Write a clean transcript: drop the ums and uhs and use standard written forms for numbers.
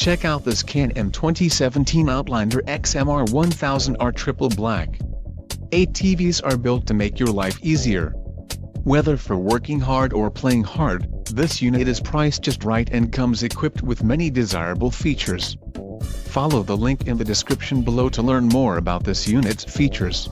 Check out this Can-Am 2017 Outlander X MR1000R Triple Black. ATVs are built to make your life easier. Whether for working hard or playing hard, this unit is priced just right and comes equipped with many desirable features. Follow the link in the description below to learn more about this unit's features.